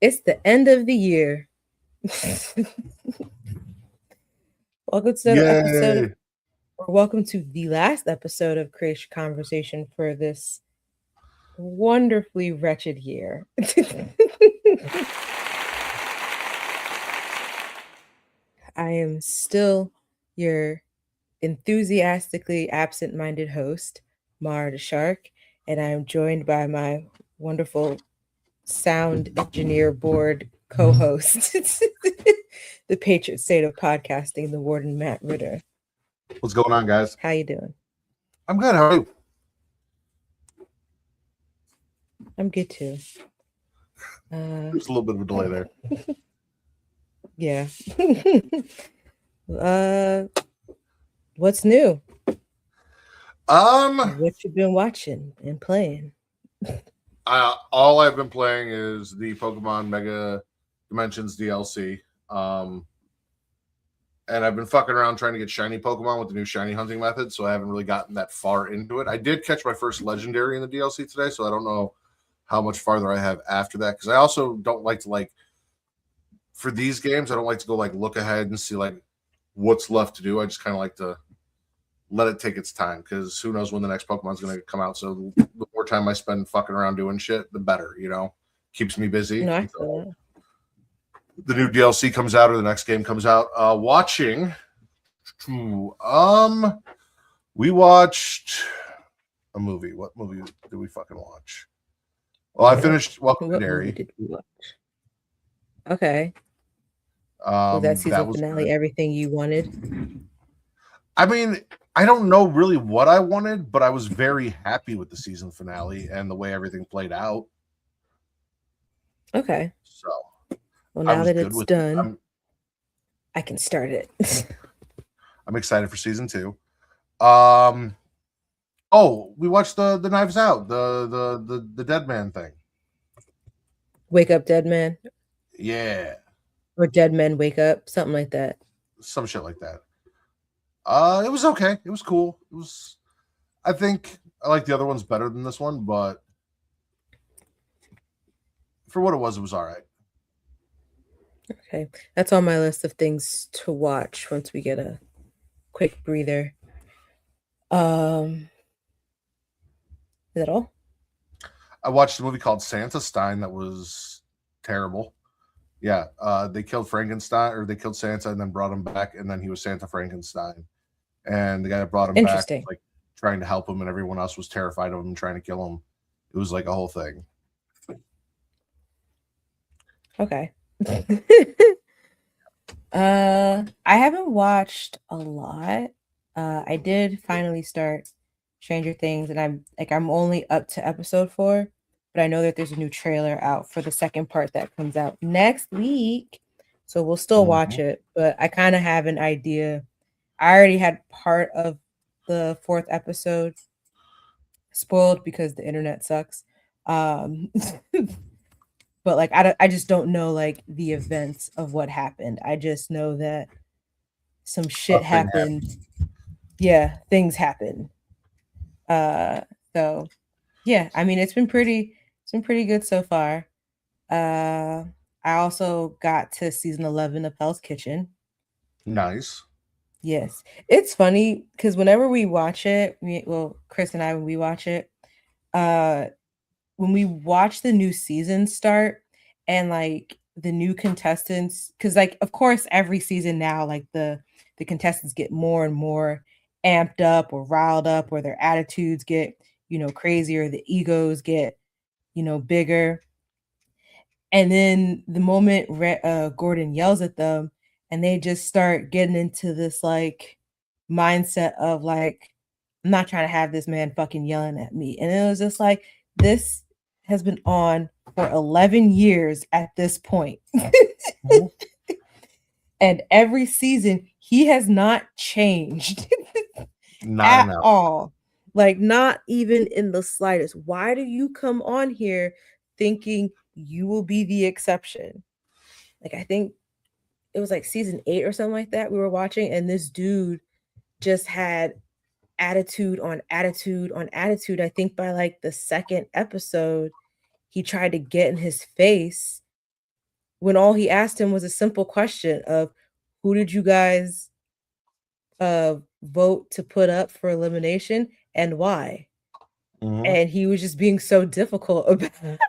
It's the end of the year. Welcome to the episode, or welcome to the last episode of Creation Conversation for this wonderfully wretched year. I am still your enthusiastically absent-minded host, Mara the Shark, and I am joined by my wonderful sound engineer board co-host, the Patriot State of Podcasting, the Warden Matt Ritter. What's going on, guys? How you doing? I'm good. How are you? I'm good too. There's a little bit of a delay there. Yeah. What's new? What you been watching and playing? All I've been playing is the Pokemon Mega Dimensions DLC. And I've been fucking around trying to get shiny Pokemon with the new shiny hunting method, so I haven't really gotten that far into it. I did catch my first legendary in the DLC today, so I don't know how much farther I have after that, because I also don't like to, for these games, I don't like to go look ahead and see what's left to do. I just kind of like to let it take its time, because who knows when the next Pokemon's going to come out. So the more time I spend fucking around doing shit, the better, keeps me busy. No, I so, feel that. The new DLC comes out or the next game comes out. Watching, we watched a movie. What movie did we fucking watch? Well, I finished Welcome to Derry. Did we watch? Okay. Was that season finale good. Everything you wanted? I mean, I don't know really what I wanted, but I was very happy with the season finale and the way everything played out. Okay. So, well, now that it's done, I can start it. I'm excited for season 2. We watched the Knives Out, the Dead Man thing. Wake Up Dead Man? Yeah. Or Dead Men Wake Up, something like that. Some shit like that. It was okay. It was cool. I think I like the other ones better than this one, but for what it was all right. Okay. That's on my list of things to watch once we get a quick breather. Is that all? I watched a movie called Santa Stein that was terrible. Yeah, they killed Frankenstein, or they killed Santa and then brought him back, and then he was Santa Frankenstein. And the guy that brought him back was trying to help him, and everyone else was terrified of him, trying to kill him. It was a whole thing. Okay. I haven't watched a lot. I did finally start Stranger Things, and I'm only up to episode 4, but I know that there's a new trailer out for the second part that comes out next week, so we'll still watch it. But I kind of have an idea. I already had part of the 4th episode spoiled because the internet sucks. But I just don't know the events of what happened. I just know that some shit happened. Yeah, things happen. So yeah, I mean it's been pretty good so far. I also got to season 11 of Hell's Kitchen. Nice. Yes. It's funny because whenever we watch it, Chris and I, when we watch it, when we watch the new season start and the new contestants, because of course every season now the contestants get more and more amped up or riled up, or their attitudes get crazier, the egos get bigger, and then the moment Gordon yells at them and they just start getting into this mindset of I'm not trying to have this man fucking yelling at me. And it was just this has been on for 11 years at this point. And every season he has not changed at all. Not even in the slightest. Why do you come on here thinking you will be the exception? I think it was season 8 or something like that we were watching, and this dude just had attitude on attitude on attitude. I think by the second episode, he tried to get in his face when all he asked him was a simple question of who did you guys uh vote to put up for elimination and why? Mhm. And he was just being so difficult about it.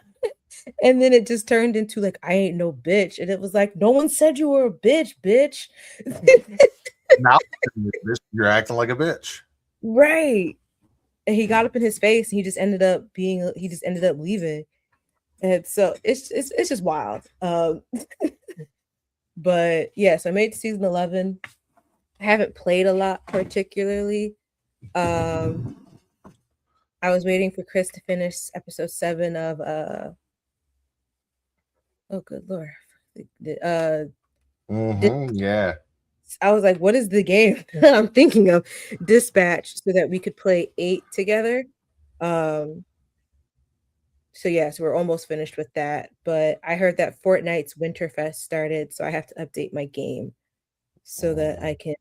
And then it just turned into like, I ain't no bitch. And it was like, no one said you were a bitch. Now you're acting like a bitch. Right. And he got up in his face and he just ended up leaving. And so it's just wild. But yeah, so I made it to season 11. I haven't played a lot particularly. Um I was waiting for Chris to finish episode 7 of oh good lord. Uh Yeah. I was like, what is the game that I'm thinking of? Dispatch, so that we could play 8 together. Um, so yes, we're almost finished with that. But I heard that Fortnite's Winterfest started, so I have to update my game so that I can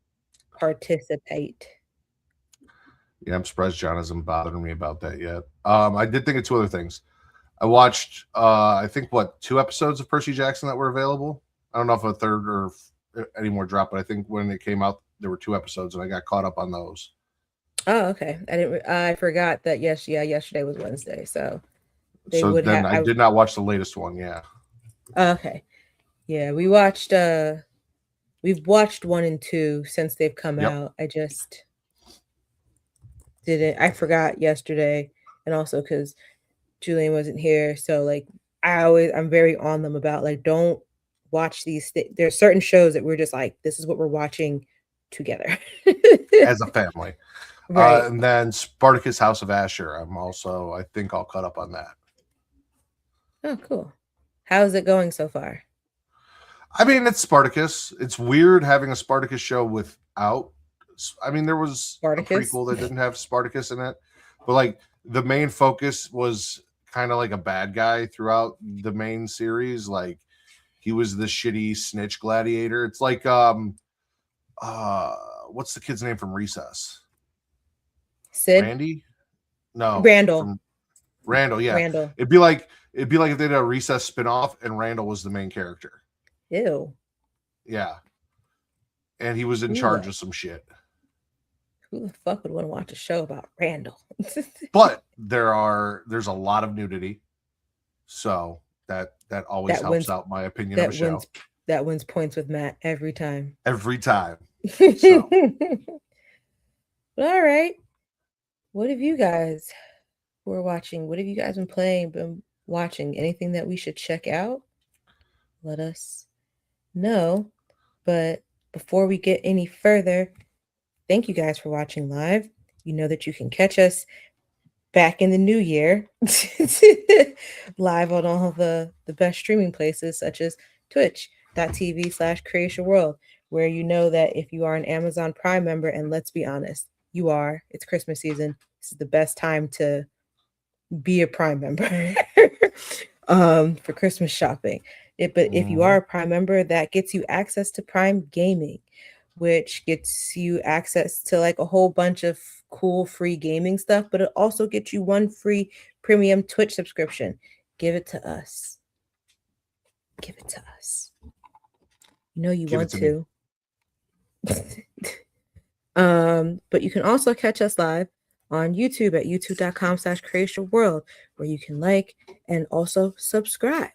participate. Yeah, I'm surprised John hasn't bothered me about that yet. I did think of two other things. I watched, I think, what, 2 episodes of Percy Jackson that were available. I don't know if a third or any more dropped, but I think when it came out, there were 2 episodes, and I got caught up on those. Oh, okay. I forgot that. Yes, yeah. Yesterday was Wednesday, so they So would then have. I did not watch the latest one. Yeah. Okay. Yeah, we watched. We've watched 1 and 2 since they've come Yep. out. I just didn't. I forgot yesterday, and also because Julian wasn't here. So like, I'm very on them about like, don't watch these. There's certain shows that we're just like, this is what we're watching together. As a family. Right. And then Spartacus House of Asher. I'm also, I think, all caught up on that. Oh, cool. How's it going so far? I mean, it's Spartacus. It's weird having a Spartacus show without. I mean, there was a Spartacus. prequel that didn't have Spartacus in it, but like the main focus was kind of like a bad guy throughout the main series. Like he was the shitty snitch gladiator. It's like uh what's the kid's name from Recess? Sid. Randy? No, Randall. from Randall. Yeah, Randall. it'd be like if they did a Recess spinoff and Randall was the main character. Ew. Yeah, and he was in Who charge the of some shit. who the fuck would want to watch a show about Randall? But there's a lot of nudity, so that always that helps wins. out my opinion of a That show wins. That wins points with Matt every time. every time. So But all right. What have you guys who are watching? What have you guys been playing? Been watching? Anything that we should check out? Let us know. But before we get any further, thank you guys for watching live. You know that you can catch us back in the new year live on all the best streaming places such as twitch.tv/creation world, where you know that if you are an Amazon Prime member, and let's be honest, you are, it's Christmas season, this is the best time to be a Prime member for Christmas shopping. But if you are a Prime member, that gets you access to Prime Gaming, which gets you access to like a whole bunch of cool free gaming stuff, but it also gets you 1 free premium Twitch subscription. Give it to us. Give it to us. You know you give it want to me. to. But you can also catch us live on YouTube at youtube.com/creationworld, where you can like and also subscribe.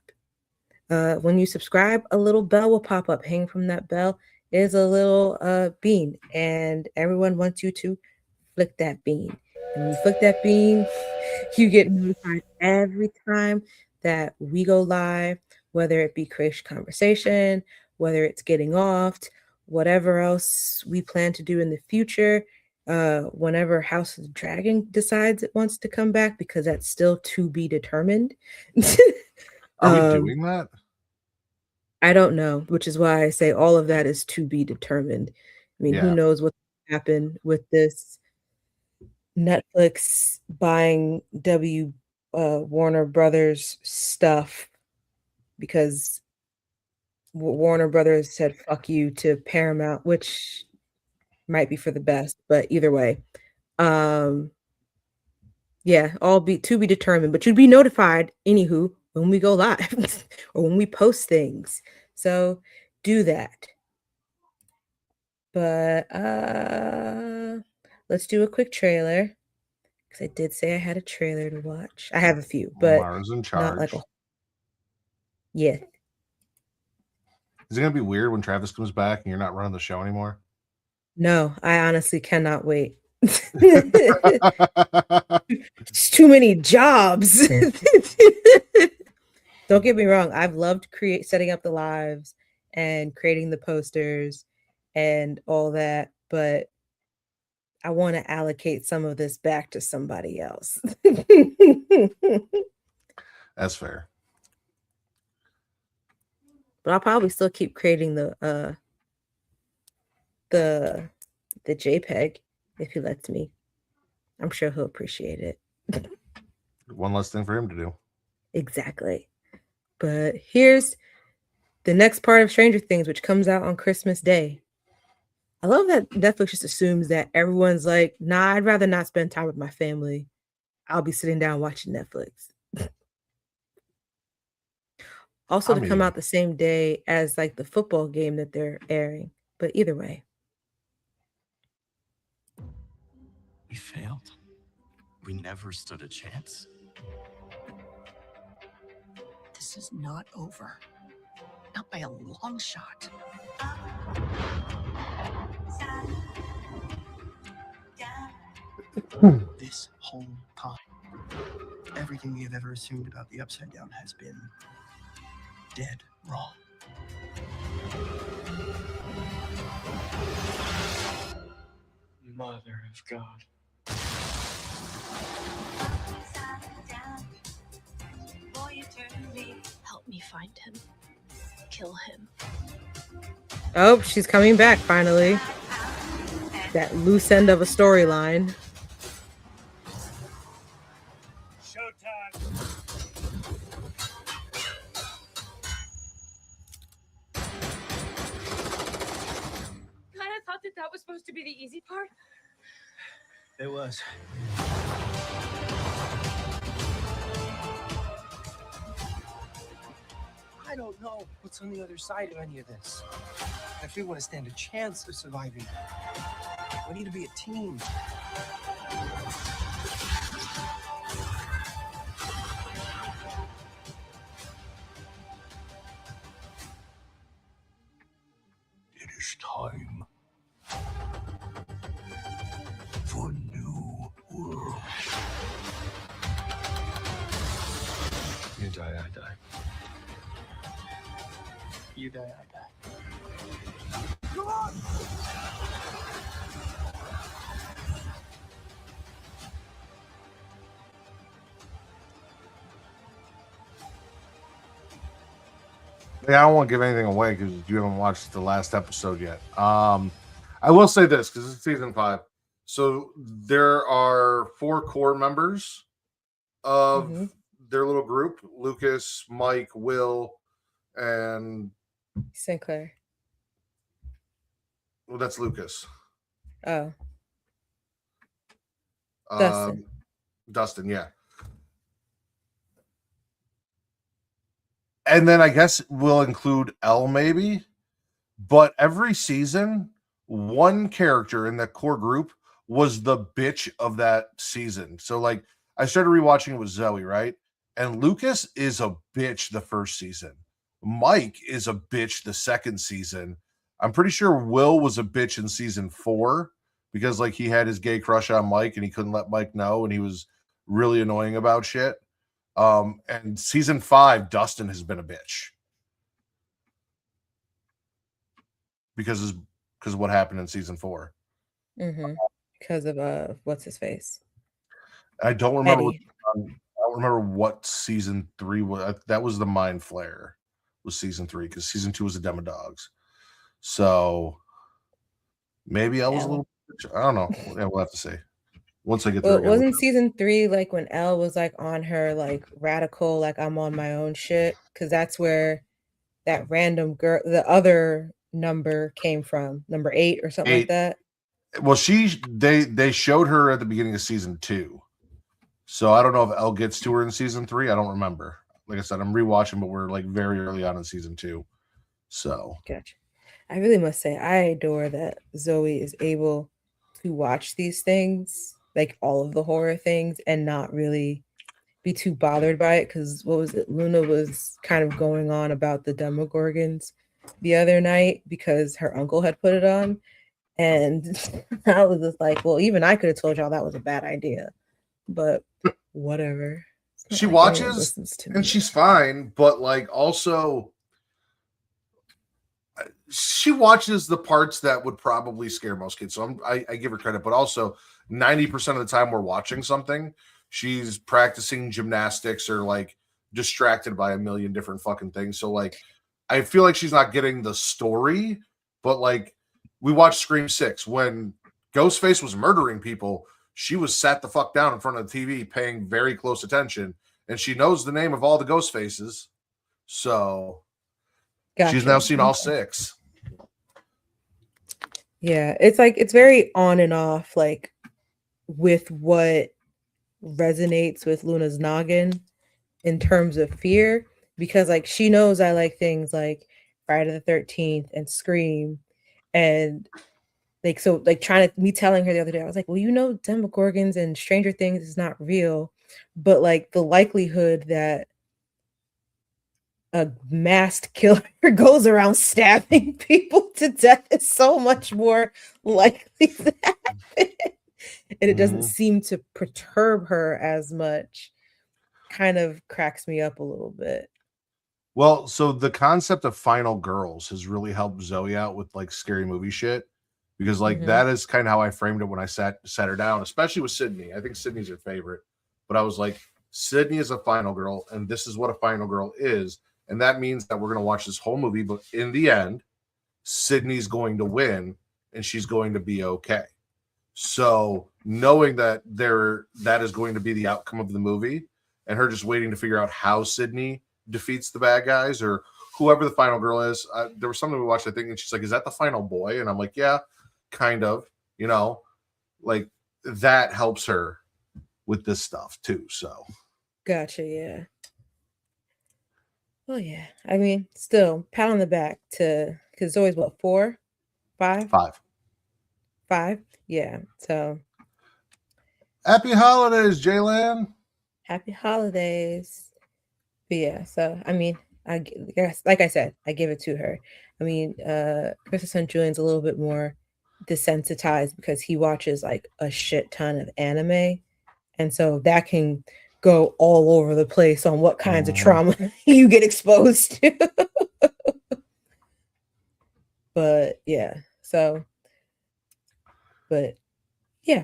When you subscribe, a little bell will pop up. Hanging from that bell is a little bean, and everyone wants you to flick that bean. And when you flick that bean, you get notified every time that we go live, whether it be Creation Conversation, whether it's getting off, whatever else we plan to do in the future. Whenever House of the Dragon decides it wants to come back, because that's still to be determined. Are we doing that? I don't know, which is why I say all of that is to be determined. I mean, who Yeah. knows what happened with this Netflix buying Warner Brothers stuff, because Warner Brothers said fuck you to Paramount, which might be for the best, but either way. Yeah, all be to be determined, but you'd be notified anywho when we go live or when we post things. So do that. But let's do a quick trailer because I did say I had a trailer to watch. I have a few, but Mara's in not like charge. a yeah. Is it gonna be weird when Travis comes back and you're not running the show anymore? No, I honestly cannot wait. It's too many jobs. Don't get me wrong. I've loved setting up the lives and creating the posters and all that, but I want to allocate some of this back to somebody else. That's fair. But I'll probably still keep creating the the JPEG if he lets me. I'm sure he'll appreciate it. One less thing for him to do. Exactly. But here's the next part of Stranger Things, which comes out on Christmas Day. I love that Netflix just assumes that everyone's like, nah, I'd rather not spend time with my family. I'll be sitting down watching Netflix. Also to come out the same day as like the football game that they're airing. But either way. We failed. We never stood a chance. This is not over. Not by a long shot. This whole time, everything we have ever assumed about the Upside Down has been dead wrong. Mother of God. Help me find him. Kill him. Oh, she's coming back finally. That loose end of a storyline. Showtime. God, I thought that was supposed to be the easy part. It was. I don't know what's on the other side of any of this. If we want to stand a chance of surviving, we need to be a team. It is time for a new world. You die, I die. You die, I die. Come on! Yeah, I don't want to give anything away because you haven't watched the last episode yet. I will say this because it's season 5. So there are 4 core members of their little group: Lucas, Mike, Will, and Sinclair. Well, that's Lucas. Oh. Dustin. Dustin, yeah. And then I guess we'll include Elle maybe. But every season, one character in the core group was the bitch of that season. So like I started rewatching it with Zoe, right? And Lucas is a bitch the first season. Mike is a bitch the second season. I'm pretty sure Will was a bitch in season 4 because like he had his gay crush on Mike and he couldn't let Mike know and he was really annoying about shit. And season 5, Dustin has been a bitch because of what happened in season 4. Because of what's his face? I don't remember. I don't remember what season 3 was. That was the Mind Flare. Was season 3 because season 2 was the Demo Dogs. So maybe I was a little. I don't know. Yeah, we'll have to see. Once I get there. Well, wasn't season 3 like when Elle was like on her like radical, like I'm on my own shit? Because that's where that random girl, the other number came from, number 8 or something 8. Like that. Well, they showed her at the beginning of season 2. So I don't know if Elle gets to her in season 3. I don't remember. like I said, I'm rewatching, but we're like very early on in season 2. So Gotcha. I really must say, I adore that Zoe is able to watch these things, like all of the horror things, and not really be too bothered by it. Because what was it? Luna was kind of going on about the Demogorgons the other night because her uncle had put it on. And I was just like, well, even I could have told y'all that was a bad idea, but whatever. It's not she like anyone watches listens to and me. she's fine, but like also she watches the parts that would probably scare most kids. So I give her credit, but also 90% of the time we're watching something, she's practicing gymnastics or like distracted by a million different fucking things. So like I feel like she's not getting the story, but like we watched Scream 6 when Ghostface was murdering people. She was sat the fuck down in front of the TV paying very close attention, and she knows the name of all the ghost faces. So she's now Gotcha. seen all 6. Yeah, it's like it's very on and off, like with what resonates with Luna's noggin in terms of fear, because like she knows I like things like Friday the 13th and Scream, and like so like trying to me telling her the other day, I was like, well, you know, Demogorgons and Stranger Things is not real, but like the likelihood that a masked killer goes around stabbing people to death is so much more likely to happen. And it doesn't seem to perturb her as much. Kind of cracks me up a little bit. Well, so the concept of final girls has really helped Zoe out with like scary movie shit because like Mhm. that is kind of how I framed it when I sat her down, especially with Sydney. I think Sydney's her favorite, but I was like, Sydney is a final girl, and this is what a final girl is, and that means that we're gonna watch this whole movie, but in the end, Sydney's going to win, and she's going to be okay. So knowing that that is going to be the outcome of the movie, and her just waiting to figure out how Sydney defeats the bad guys or whoever the final girl is. There was something we watched, I think, and she's like, "Is that the final boy?" And I'm like, "Yeah, kind of." You know, like that helps her with this stuff too. So Gotcha, yeah. Well, yeah. I mean, still, pat on the back to because Zoe's what, 4, 5, 5. 5? Yeah. So Happy holidays, Jaylan. happy holidays. But yeah, so I mean, guess like I said, I give it to her. I mean, Chris's son Julian's a little bit more desensitized because he watches like a shit ton of anime. And so that can go all over the place on what kinds of trauma you get exposed to. But yeah, so but yeah.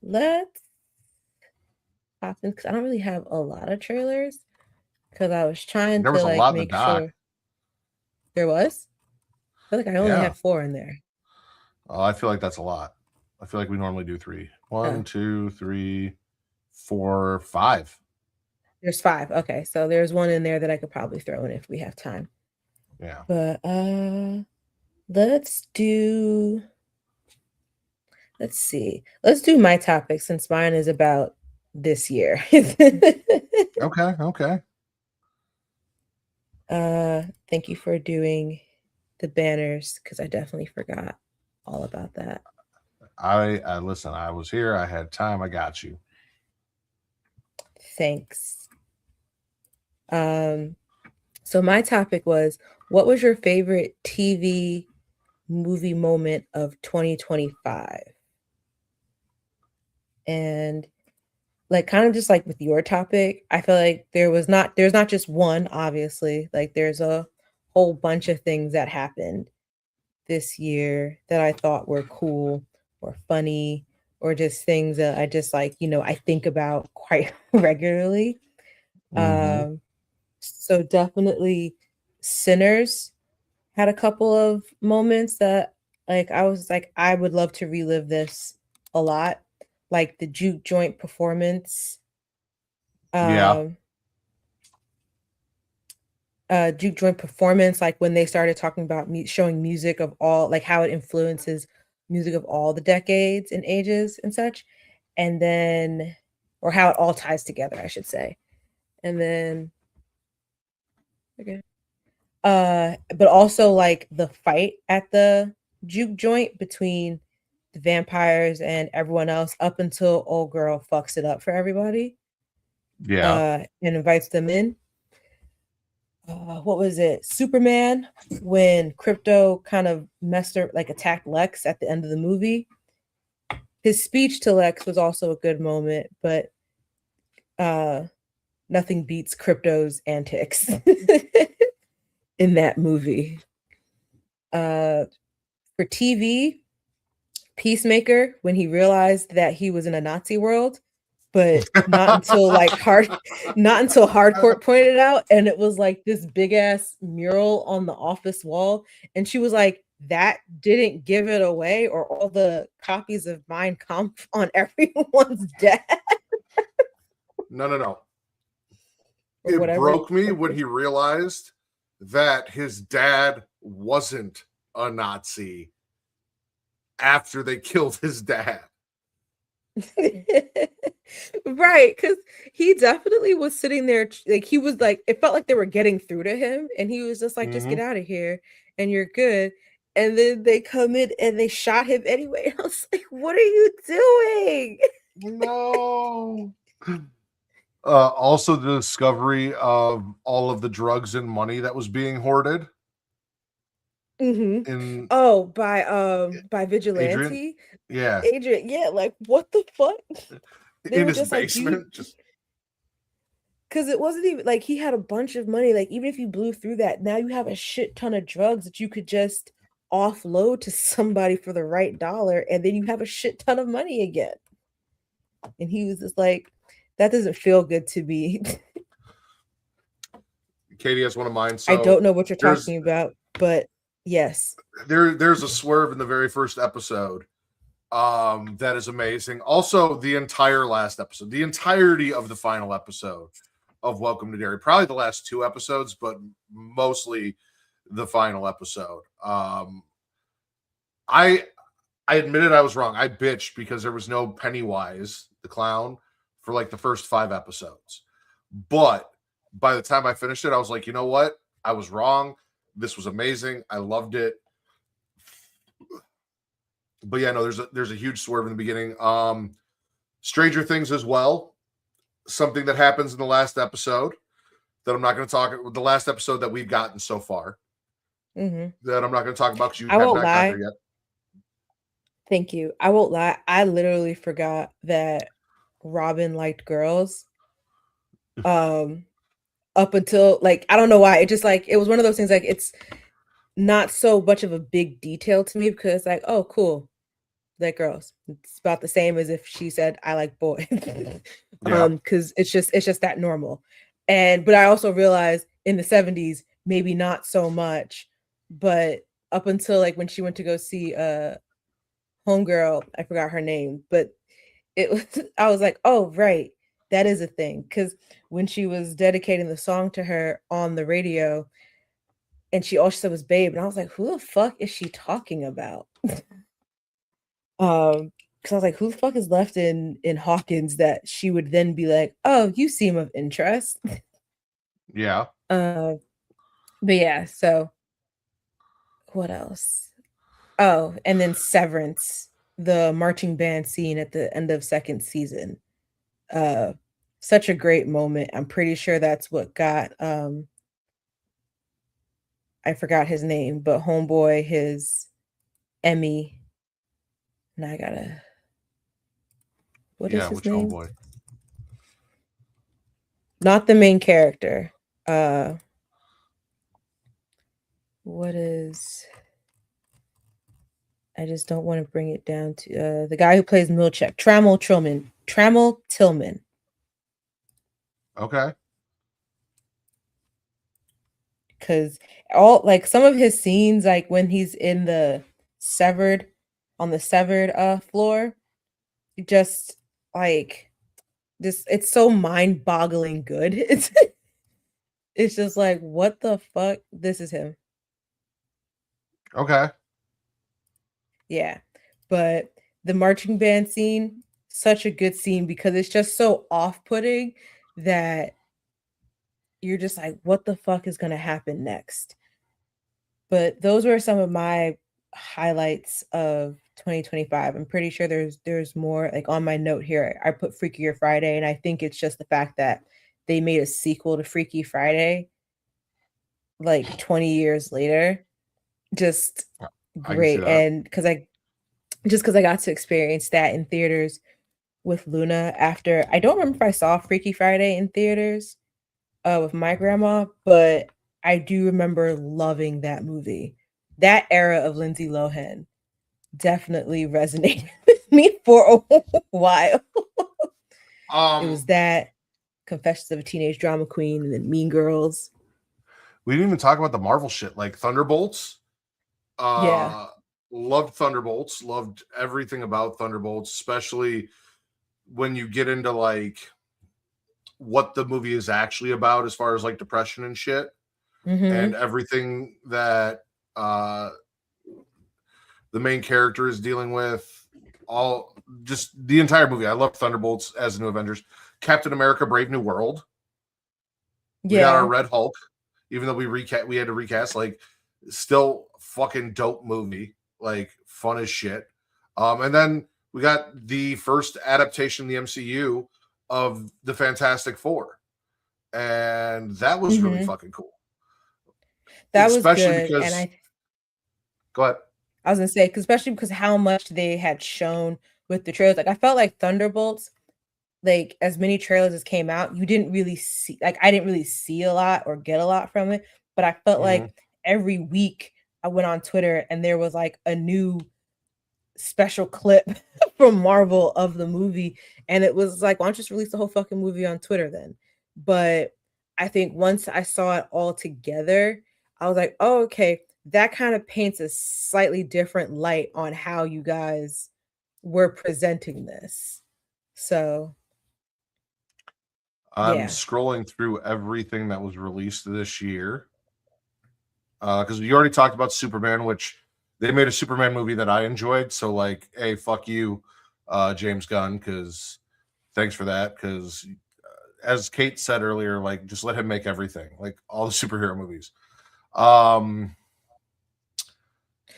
Let's hop in because I don't really have a lot of trailers because I was trying There to was a like lot in the make doc. sure there was. I feel like I only Yeah. have 4 in there. I feel like that's a lot. I feel like we normally do 3. 1, 2, 3, 4, 5. There's 5. Okay, so there's one in there that I could probably throw in if we have time. Yeah. But let's see. Let's do my topic since mine is about this year. Okay. Thank you for doing the banners because I definitely forgot all about that. I listen. I was here. I had time. I got you. Thanks. So my topic was, what was your favorite TV movie moment of 2025? And like kind of just like with your topic, I feel like there's not just one, obviously. Like there's a whole bunch of things that happened this year that I thought were cool or funny or just things that I just like, I think about quite regularly. So definitely Sinners had a couple of moments that like I was like, I would love to relive this a lot. Like the juke joint performance. Yeah. Juke joint performance, like when they started talking about showing music of all, like how it influences music of all the decades and ages and such. And then or how it all ties together, I should say. And then okay. But also like the fight at the juke joint between the vampires and everyone else up until old girl fucks it up for everybody Yeah. and invites them in. What was it? Superman, when Crypto kind of messed her, like attacked Lex at the end of the movie. His speech to Lex was also a good moment, but nothing beats Crypto's antics in that movie. For TV, Peacemaker, when he realized that he was in a Nazi world, but not until Hardcourt pointed out, and it was like this big ass mural on the office wall, and she was like, "That didn't give it away, or all the copies of Mein Kampf on everyone's desk." No. Or It whatever. broke me when he realized that his dad wasn't a Nazi after they killed his dad. Right, because he definitely was sitting there, like he was like, it felt like they were getting through to him, and he was just like, just get out of here and you're good. And then they come in and they shot him anyway. I was like, what are you doing? No. Also, the discovery of all of the drugs and money that was being hoarded. In Oh, by Adrian, Vigilante. yeah, Adrian, yeah, like what the fuck? They in were his just like, basement, just because it wasn't even like he had a bunch of money. Like, even if you blew through that, now you have a shit ton of drugs that you could just offload to somebody for the right dollar, and then you have a shit ton of money again. And he was just like, that doesn't feel good to me. Katie has one of mine. So I don't know what you're talking about, but yes. There's a swerve in the very first episode that is amazing. Also, the entire last episode, the entirety of the final episode of Welcome to Derry, probably the last 2 episodes, but mostly the final episode. I admitted I was wrong. I bitched because there was no Pennywise the clown for like the first 5 episodes. But by the time I finished it, I was like, you know what? I was wrong. This was amazing. I loved it. But yeah, no, there's a huge swerve in the beginning. Stranger Things as well. Something that happens in the last episode that I'm not going to talk. The last episode that we've gotten so far that I'm not going to talk about because you have not got there yet. Thank you. I won't lie. I literally forgot that Robin liked girls. Up until like, I don't know why. It just like, it was one of those things like it's not so much of a big detail to me because like, oh, cool. Like girls. It's about the same as if she said I like boys. Because it's just that normal. But I also realized in the 70s, maybe not so much, but up until like when she went to go see Homegirl, I forgot her name, but it was I was like, oh right, that is a thing. Because when she was dedicating the song to her on the radio, and all she said was babe, and I was like, who the fuck is she talking about? Because I was like, who the fuck is left in Hawkins that she would then be like, oh, you seem of interest. Yeah. But yeah, so what else? Oh, and then Severance, the marching band scene at the end of 2nd season. Such a great moment. I'm pretty sure that's what got I forgot his name, but homeboy his Emmy. And I gotta what is his name? Homeboy? Not the main character. What is I just don't want to bring it down to the guy who plays Milchek, Trammell Tillman. Okay. Because all like some of his scenes, like when he's in the severed floor, just like this, it's so mind-boggling good. It's just like, what the fuck? This is him. Okay. Yeah. But the marching band scene, such a good scene because it's just so off-putting that you're just like, what the fuck is gonna happen next? But those were some of my highlights of 2025. I'm pretty sure there's more. Like on my note here, I put Freakier Friday, and I think it's just the fact that they made a sequel to Freaky Friday like 20 years later. Just I can see great. that. And because I got to experience that in theaters with Luna after I don't remember if I saw Freaky Friday in theaters with my grandma, but I do remember loving that movie. That era of Lindsay Lohan definitely resonated with me for a while. It was Um, that Confessions of a Teenage Drama Queen and then Mean Girls. we didn't even talk about the Marvel shit, like Thunderbolts. Yeah. Loved Thunderbolts, loved everything about Thunderbolts, especially when you get into like what the movie is actually about as far as like depression and shit and Mm-hmm. everything that the main character is dealing with, all just the entire movie. I love Thunderbolts as New Avengers. Captain America Brave New World. We got our Yeah. Red Hulk, even though we had to recast, like still fucking dope movie, like fun as shit. And then we got the first adaptation in the MCU of the Fantastic Four. And that was really Mm-hmm. fucking cool. That was Especially good. And because go ahead. I was gonna say, especially because how much they had shown with the trailers. Like I felt like Thunderbolts, like as many trailers as came out, you didn't really see, like I didn't really see a lot or get a lot from it, but I felt Mm-hmm. like every week I went on Twitter and there was like a new special clip from Marvel of the movie, and it was like, why don't you just release the whole fucking movie on Twitter then? But I think once I saw it all together, I was like, oh, okay, that kind of paints a slightly different light on how you guys were presenting this. So I'm yeah. scrolling through everything that was released this year. Because you already talked about Superman, which they made a Superman movie that I enjoyed. So, like, hey, fuck you, James Gunn, because thanks for that. Because as Kate said earlier, like, just let him make everything, like all the superhero movies. I'm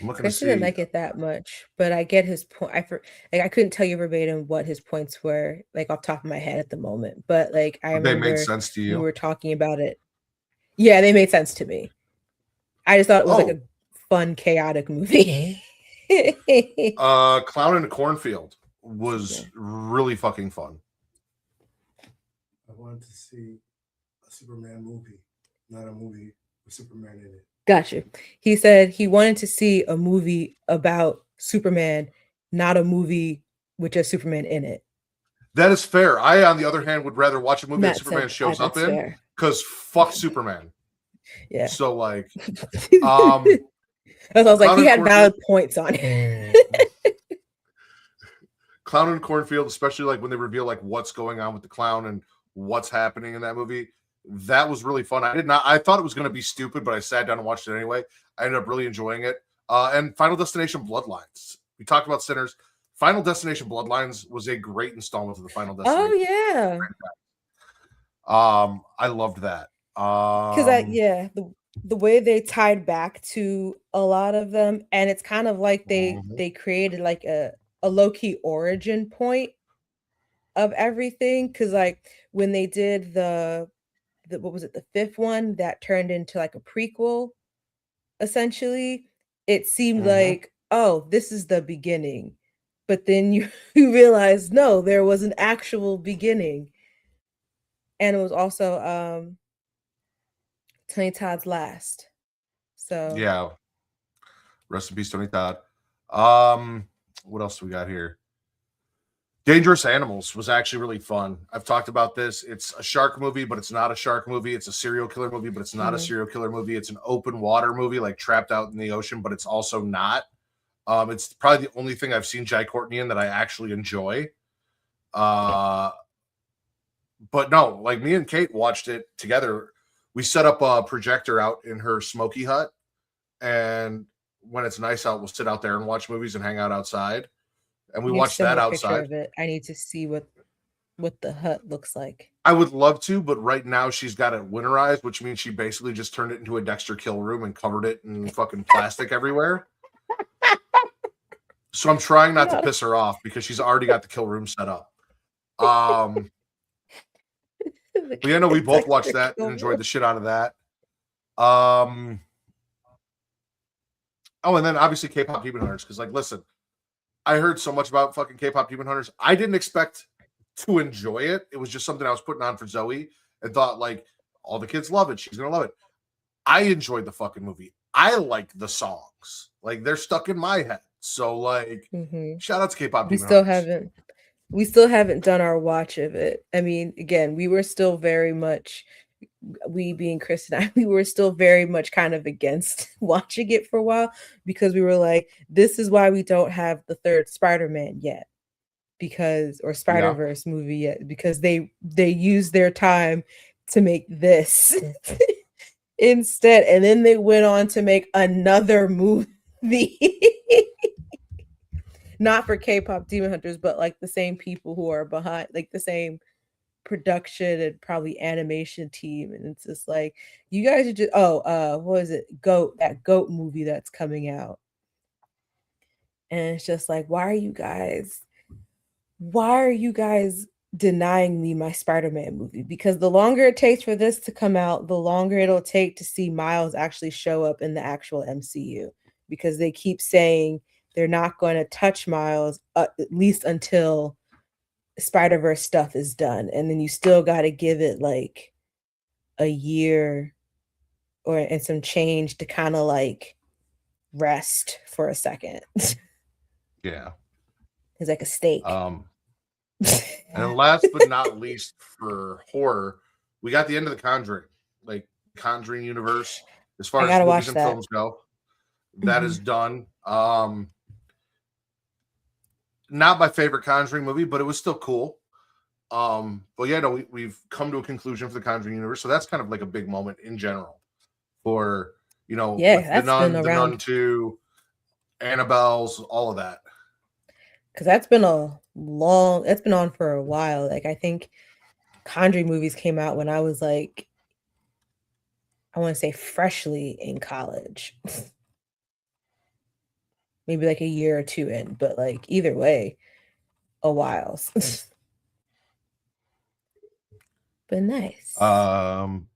looking to Chris didn't see. like it that much, but I get his point. Like I couldn't tell you verbatim what his points were, like off the top of my head at the moment. But like I They made remember sense to when we you. were talking about it. Yeah, they made sense to me. I just thought it was like Oh, a fun, chaotic movie. Clown in the Cornfield Excuse was me. really fucking fun. I wanted to see a Superman movie, not a movie with Superman in it. Gotcha. He said he wanted to see a movie about Superman, not a movie with just Superman in it. That is fair. I, on the other hand, would rather watch a movie that Matt Superman said, shows up that's in fair. because fuck Superman. Yeah. So, like, That's um, I was like, Clown he and had Cornfield, valid points on it. Clown and Cornfield, especially like when they reveal like what's going on with the clown and what's happening in that movie. That was really fun. I thought it was going to be stupid, but I sat down and watched it anyway. I ended up really enjoying it. And Final Destination Bloodlines. We talked about Sinners. Final Destination Bloodlines was a great installment of the Final Oh Destination. yeah. I loved that. Because the way they tied back to a lot of them, and it's kind of like Mhm. they created like a low-key origin point of everything. Because like when they did the what was it, the fifth one that turned into like a prequel, essentially, it seemed Mhm. like, oh, this is the beginning. But then you, you realize no, there was an actual beginning. And it was also Tony Todd's last. So Yeah. Rest in peace, Tony Todd. What else do we got here? Dangerous Animals was actually really fun. I've talked about this. It's a shark movie, but it's not a shark movie. It's a serial killer movie, but it's not a mhm. serial killer movie. It's an open water movie, like trapped out in the ocean, but it's also not. It's probably the only thing I've seen Jai Courtney in that I actually enjoy. But no, like me and Kate watched it together. We set up a projector out in her smoky hut, and when it's nice out, we'll sit out there and watch movies and hang out outside. and we You have to watched send me that a picture outside. of it. I need to see what the hut looks like. I would love to, but right now she's got it winterized, which means she basically just turned it into a Dexter kill room and covered it in fucking plastic everywhere. So I'm trying not to piss her off because she's already got the kill room set up. But yeah, no, we both watched that and enjoyed the shit out of that. Oh, and then obviously K-pop Demon Hunters, because like, listen, I heard so much about fucking K-pop Demon Hunters. I didn't expect to enjoy it. It was just something I was putting on for Zoe and thought like all the kids love it. She's gonna love it. I enjoyed the fucking movie. I like the songs. Like they're stuck in my head. So like shout out to K-pop We Demon still Hunters. haven't done our watch of it. I mean, again, we were still very much, we being Chris and I, we were still very much kind of against watching it for a while because we were like, this is why we don't have the third Spider-Man yet, because or Spider-Verse movie yet, because they used their time to make this instead, and then they went on to make another movie. Not for K-pop Demon Hunters, but like the same people who are behind, like the same production and probably animation team. And it's just like, you guys are just, what is it? That goat movie that's coming out. And it's just like, why are you guys denying me my Spider-Man movie? Because the longer it takes for this to come out, the longer it'll take to see Miles actually show up in the actual MCU, because they keep saying they're not going to touch Miles at least until Spider-Verse stuff is done. And then you still got to give it like a year and some change to kind of like rest for a second. Yeah. It's like a steak. And last but not least for horror, we got the end of the Conjuring, like Conjuring universe. As far as movies and films go, that is done. Not my favorite Conjuring movie, but it was still cool. But yeah, no, we've come to a conclusion for the Conjuring universe, so that's kind of like a big moment in general for that's the Nun 2, Annabelle's, all of that. Because that's been on for a while. Like I think Conjuring movies came out when I was like, I want to say freshly in college. Maybe like a year or two in, but like either way, a while. But nice. Bone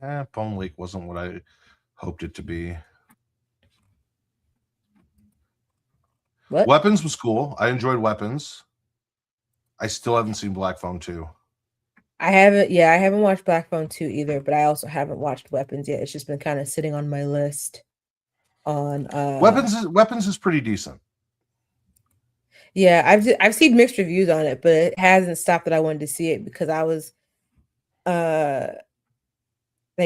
Lake wasn't what I hoped it to be. What? Weapons was cool. I enjoyed Weapons. I still haven't seen Black Phone 2. I haven't watched Black Phone 2 either, but I also haven't watched Weapons yet. It's just been kind of sitting on my list. On Weapons is pretty decent. Yeah, I've seen mixed reviews on it, but it hasn't stopped that I wanted to see it, because I was like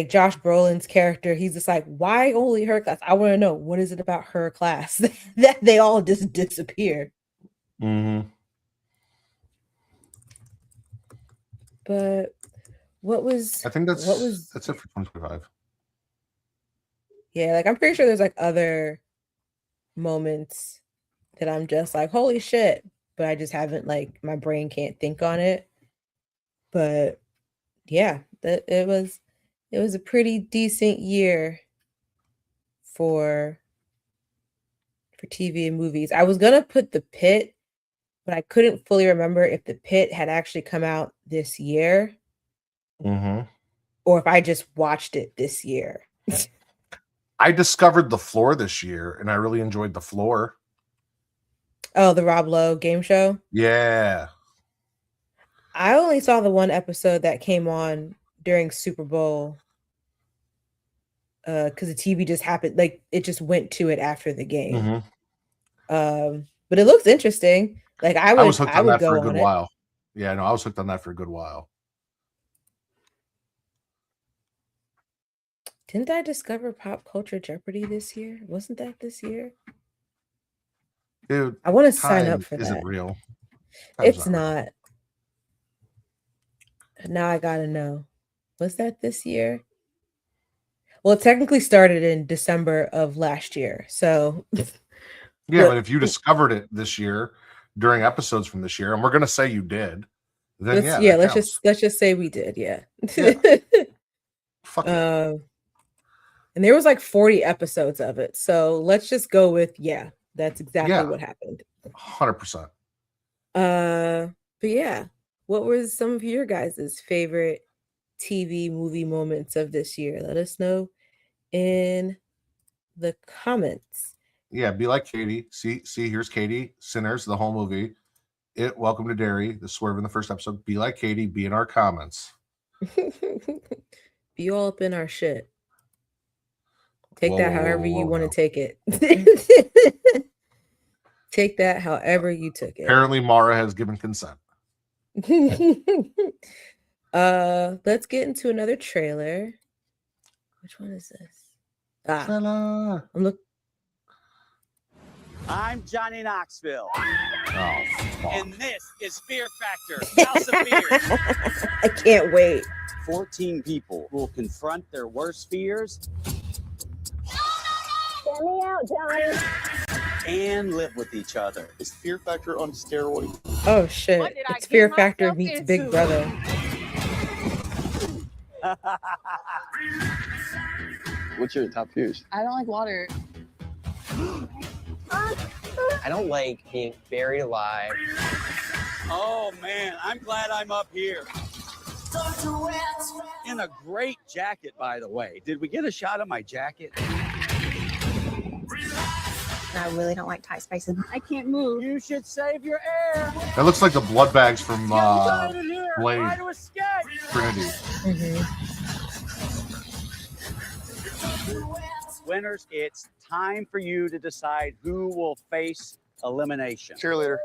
Josh Brolin's character, he's just like, why only her class? I want to know, what is it about her class that they all just disappear? But I think that's it for 2025. Yeah, like I'm pretty sure there's like other moments that I'm just like, holy shit, but I just haven't, like, my brain can't think on it. But yeah, it was a pretty decent year for TV and movies. I was gonna put The Pit, but I couldn't fully remember if The Pit had actually come out this year, or if I just watched it this year. I discovered The Floor this year, and I really enjoyed The Floor. Oh, the Rob Lowe game show? Yeah. I only saw the one episode that came on during Super Bowl, because the TV just happened, like it just went to it after the game. But it looks interesting. Like I was hooked on that go for a good on while. Yeah, no, I was hooked on that for a good while. Didn't I discover Pop Culture Jeopardy this year? Wasn't that this year? Dude, I want to sign up for that. Isn't real. It's not. Now I gotta know. Was that this year? Well, it technically started in December of last year. So yeah, but if you discovered it this year, during episodes from this year, and we're gonna say you did, then that let's counts. just say we did, yeah. Fuck yeah. And there was like 40 episodes of it, so let's just go with that's exactly what happened. 100%. But yeah, what was some of your guys' favorite TV movie moments of this year? Let us know in the comments. Yeah, be like Katie. See, here's Katie. Sinners, the whole movie. It, Welcome to Derry, the swerve in the first episode. Be like Katie. Be in our comments. Be all up in our shit. Take that however you want to take it. Take that however you took it. Apparently, Mara has given consent. Let's get into another trailer. Which one is this? I'm Johnny Knoxville. Oh, fuck. And this is Fear Factor, House of Fears. I can't wait. 14 people who will confront their worst fears. Get me out, Johnny. And live with each other. Is Fear Factor on steroids? Oh shit! It's Fear Factor meets Big Brother. What's your top fears? I don't like water. I don't like being buried alive. Oh man, I'm glad I'm up here. In a great jacket, by the way. Did we get a shot of my jacket? I really don't like Thai spices. I can't move. You should save your air. That looks like the blood bags from Get in here. Blade. Try to escape. Trinity. Winners, it's time for you to decide who will face elimination. Cheerleader.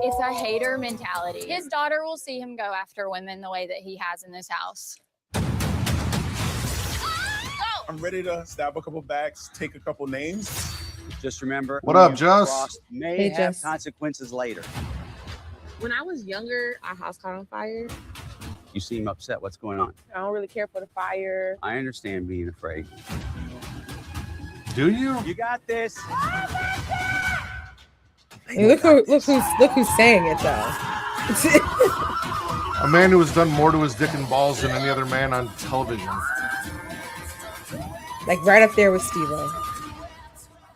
It's a hater mentality. His daughter will see him go after women the way that he has in this house. I'm ready to stab a couple backs, take a couple names. Just remember, What up, who you've Jess? crossed may Hey, have Jess. consequences later. When I was younger, our house caught on fire. You seem upset. What's going on? I don't really care for the fire. I understand being afraid. Do you? You got this. Hey, look who's saying it though. A man who has done more to his dick and balls than any other man on television. Like right up there with Steve-O.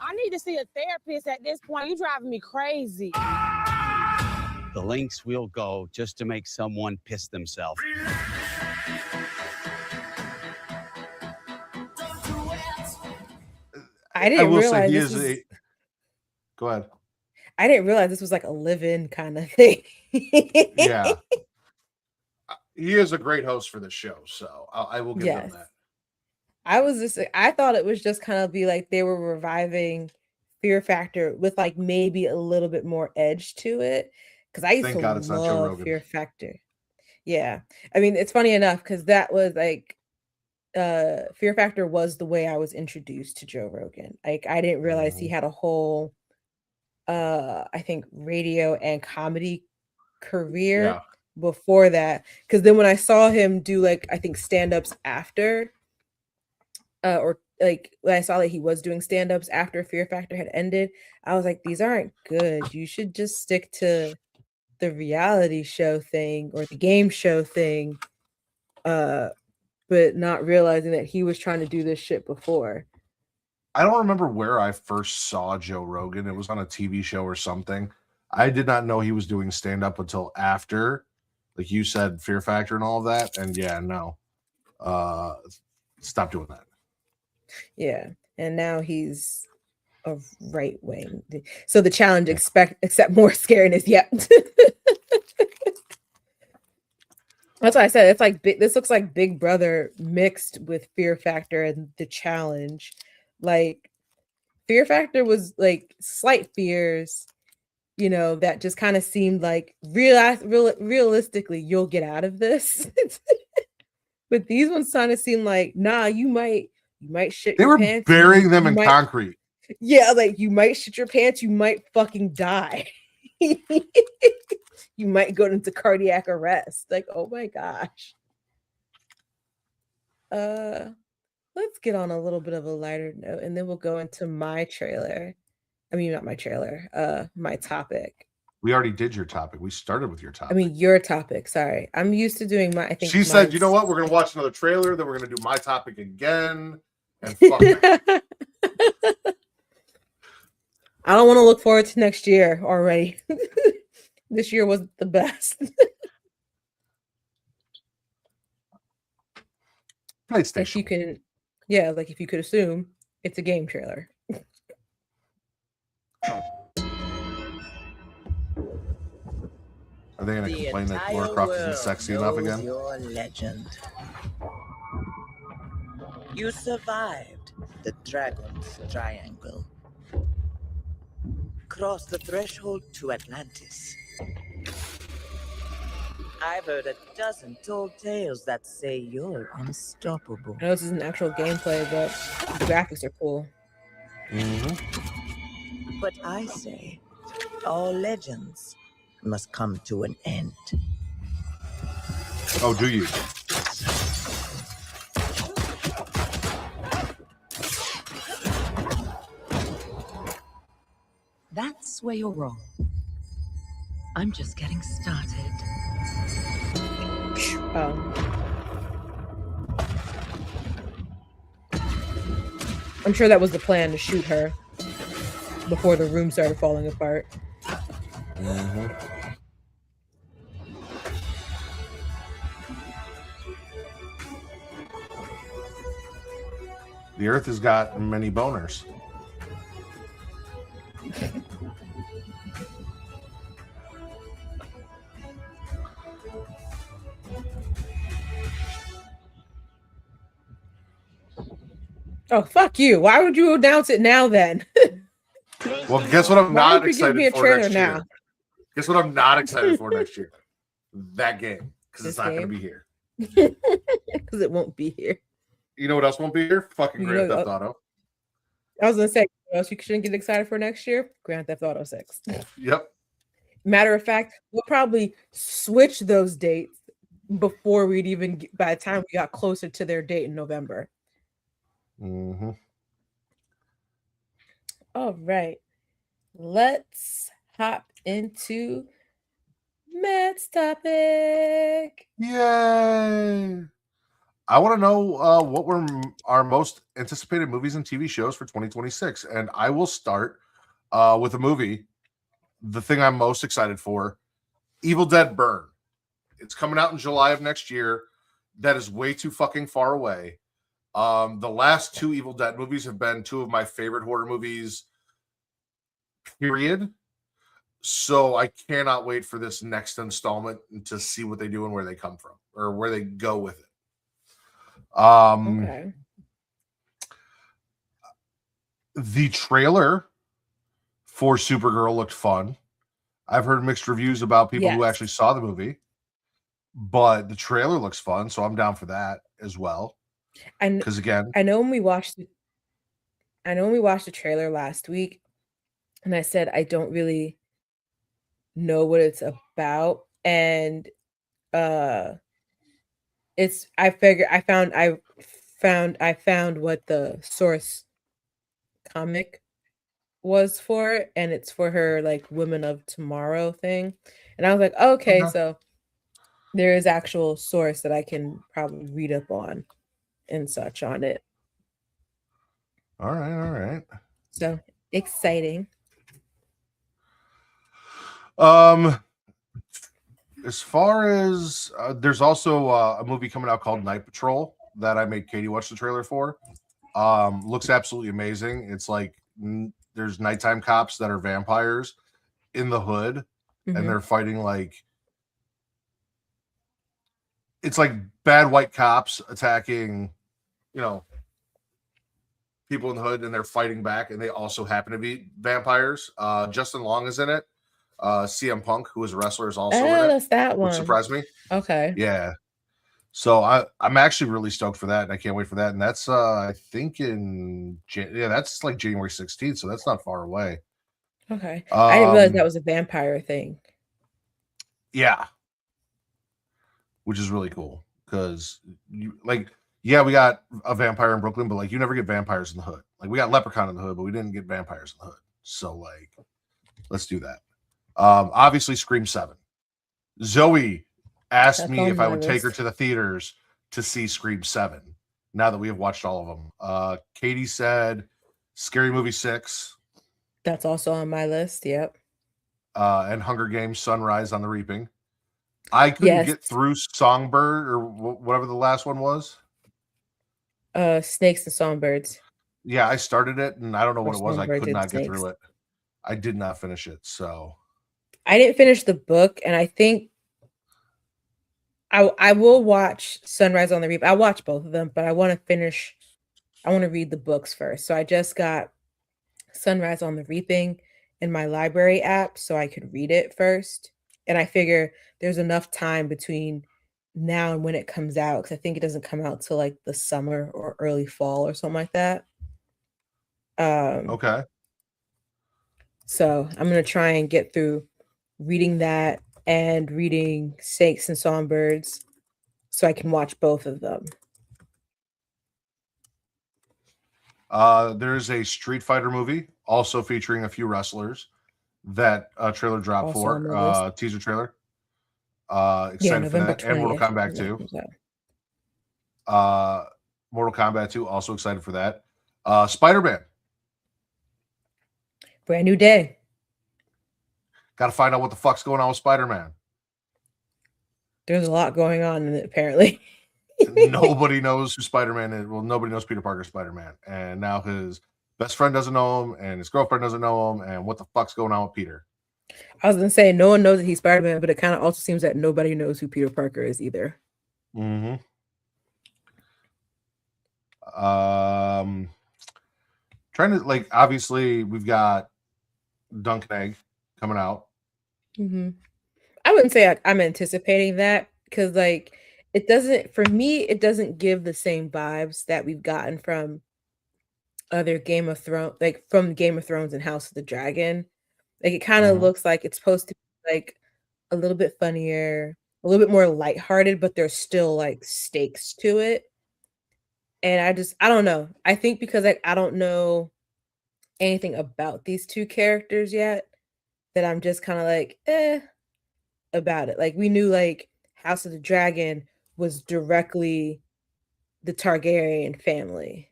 I need to see a therapist at this point. You driving me crazy. The lengths we'll go just to make someone piss themselves. I didn't will say realize he this is was, a. Go ahead. I didn't realize this was like a live-in kind of thing. Yeah. He is a great host for this show, so I will give him Yes. that. I thought it was just kind of be like they were reviving Fear Factor with like maybe a little bit more edge to it. Because I used Thank to God it's not Joe love Rogan. Fear Factor. Yeah. I mean, it's funny enough because that was like Fear Factor was the way I was introduced to Joe Rogan. Like I didn't realize he had a whole I think radio and comedy career Yeah. before that. Because then when I saw him do like I think stand-ups after or like when I saw that he was doing stand-ups after Fear Factor had ended, I was like, these aren't good. You should just stick to the reality show thing or the game show thing. But not realizing that he was trying to do this shit before. I don't remember where I first saw Joe Rogan. It was on a TV show or something. I did not know he was doing stand-up until after, like you said, Fear Factor and all of that. And yeah, no. Stop doing that. Yeah. And now he's a right wing. So the challenge accept more scariness. Yep. That's why I said it's like this looks like Big Brother mixed with Fear Factor and the challenge. Like Fear Factor was like slight fears, you know, that just kind of seemed like realistically you'll get out of this. But these ones kind of seem like, nah, you might shit They your were pants. burying them you in might- concrete. Yeah, like you might shit your pants, you might fucking die. You might go into cardiac arrest. Like, oh my gosh. Let's get on a little bit of a lighter note and then we'll go into my trailer. I mean, not my trailer, my topic. We already did your topic. We started with your I topic. mean, your topic. Sorry. I'm used to doing my, I think She said, mine's- you know what? We're going to watch another trailer. Then we're going to do my topic again. And fuck it. I don't want to look forward to next year already. This year was the best. PlayStation. If you can, yeah, like if you could assume it's a game trailer. Are they going to complain that Lara Croft isn't sexy enough again? Your legend. You survived the Dragon's Triangle. Crossed the threshold to Atlantis. I've heard a dozen told tales that say you're unstoppable. I know this is an actual gameplay, but the graphics are cool. Mm-hmm. But I say, all legends must come to an end. Oh, do you? That's where you're wrong. I'm just getting started. I'm sure that was the plan, to shoot her before the room started falling apart. Mm-hmm. The Earth has got many boners. Oh, fuck you. Why would you announce it now then? Well, guess what I'm Why not would you give me a excited for trailer next now? year? Guess what I'm not excited for next year? That game. Because it's This not going to game? be here. Because it won't be here. You know what else won't be here? Fucking You Grand know- Theft Auto. I was gonna say, what else you shouldn't get excited for next year? Grand Theft Auto 6. Yep. Matter of fact, we'll probably switch those dates before we'd even get, by the time we got closer to their date in November. Mm-hmm. All right. Let's hop into Matt's topic. Yay! I want to know what were our most anticipated movies and TV shows for 2026, and I will start with a movie. The thing I'm most excited for, Evil Dead Burn. It's coming out in July of next year. That is way too fucking far away. The last two Evil Dead movies have been two of my favorite horror movies, period. So I cannot wait for this next installment to see what they do and where they come from or where they go with it. Okay. The trailer for Supergirl looked fun. I've heard mixed reviews about people who Yes. actually saw the movie, but the trailer looks fun, so I'm down for that as well. And Because again, I know when we watched the trailer last week, and I said I don't really know what it's about, and it's I found what the source comic was for, and it's for her like Women of Tomorrow thing, and I was like, okay, Okay. so there is actual source that I can probably read up on and such on it. all right. So exciting. As far as there's also a movie coming out called Night Patrol that I made Katie watch the trailer for. Looks absolutely amazing. It's like there's nighttime cops that are vampires in the hood, Mhm. and they're fighting like it's like bad white cops attacking, people in the hood, and they're fighting back, and they also happen to be vampires. Justin Long is in it. CM Punk, who is a wrestler, is also in it. That's that Which one. surprised me. Okay. Yeah. So I'm actually really stoked for that, and I can't wait for that. And that's I think that's like January 16th, so that's not far away. Okay. I didn't realize that Um, was a vampire thing. Yeah. Which is really cool because we got a vampire in Brooklyn, but like you never get vampires in the hood. Like we got Leprechaun in the hood, but we didn't get vampires in the hood. So like, let's do that. Obviously, Scream 7. Zoe asked That's me on if I my would take her list. to the theaters to see Scream 7 now that we have watched all of them. Katie said Scary Movie 6 That's also on my list. Yep. and Hunger Games Sunrise on the Reaping. I couldn't Yes. get through Songbird or whatever the last one was. Snakes and Songbirds. Yeah, I started it and I don't know Or what it was. I Songbirds could and not get Snakes. through it. I did not finish it. So I didn't finish the book, and I think I will watch Sunrise on the Reap. I'll watch both of them, but I want to read the books first. So I just got Sunrise on the Reaping in my library app so I could read it first. And I figure there's enough time between now and when it comes out, because I think it doesn't come out till like the summer or early fall or something like that. okay. So I'm gonna try and get through reading that and reading Snakes and Songbirds so I can watch both of them. There's a Street Fighter movie also featuring a few wrestlers that trailer dropped Also on for my list. teaser trailer. Yeah, Excited for November that, and Mortal 20th. Kombat when that 2. comes out. Mortal Kombat 2, also excited for that. Spider-Man. Brand new day. Got to find out what the fuck's going on with Spider-Man. There's a lot going on in it, apparently. Nobody knows who Spider-Man is. Well, nobody knows Peter Parker Spider-Man. And now his best friend doesn't know him, and his girlfriend doesn't know him, and what the fuck's going on with Peter? I was gonna say no one knows that he's Spider-Man, but it kind of also seems that nobody knows who Peter Parker is either. Mm-hmm. Trying to, like, obviously we've got Dunk and Egg coming out. Mm-hmm. I wouldn't say I'm anticipating that because, like, it doesn't, for me, it doesn't give the same vibes that we've gotten from other Game of Thrones, like from Game of Thrones and House of the Dragon. Like, it kind of Mhm. looks like it's supposed to be like a little bit funnier, a little bit more lighthearted, but there's still like stakes to it. And I don't know. I think because like I don't know anything about these two characters yet, that I'm just kind of like, about it. Like we knew like House of the Dragon was directly the Targaryen family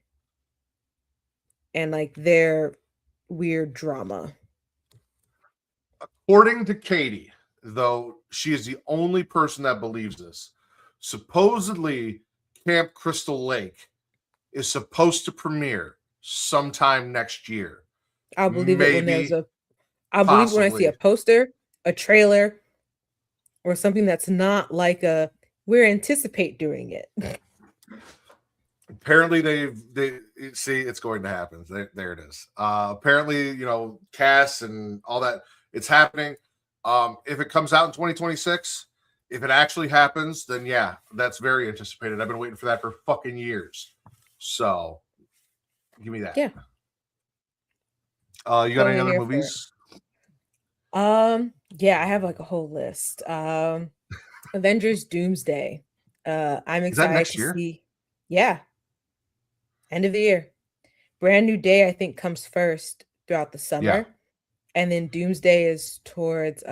and like their weird drama. According to Katie, though, she is the only person that believes this. Supposedly, Camp Crystal Lake is supposed to premiere sometime next year. I'll believe it when Maybe, I'll believe it when I see a possibly. poster, a trailer, or something that's not like we're anticipate doing it. Apparently, they see it's going to happen. There it is. Apparently, Cass and all that, it's happening. If it comes out in 2026, if it actually happens, then yeah, that's very anticipated. I've been waiting for that for fucking years. So, give me that. Yeah. You got Totally any other here for it. movies? Yeah, I have like a whole list. Avengers Doomsday. I'm Is that excited next to year? see. Yeah, end of the year. Brand New Day, I think, comes first throughout the summer. Yeah. And then Doomsday is towards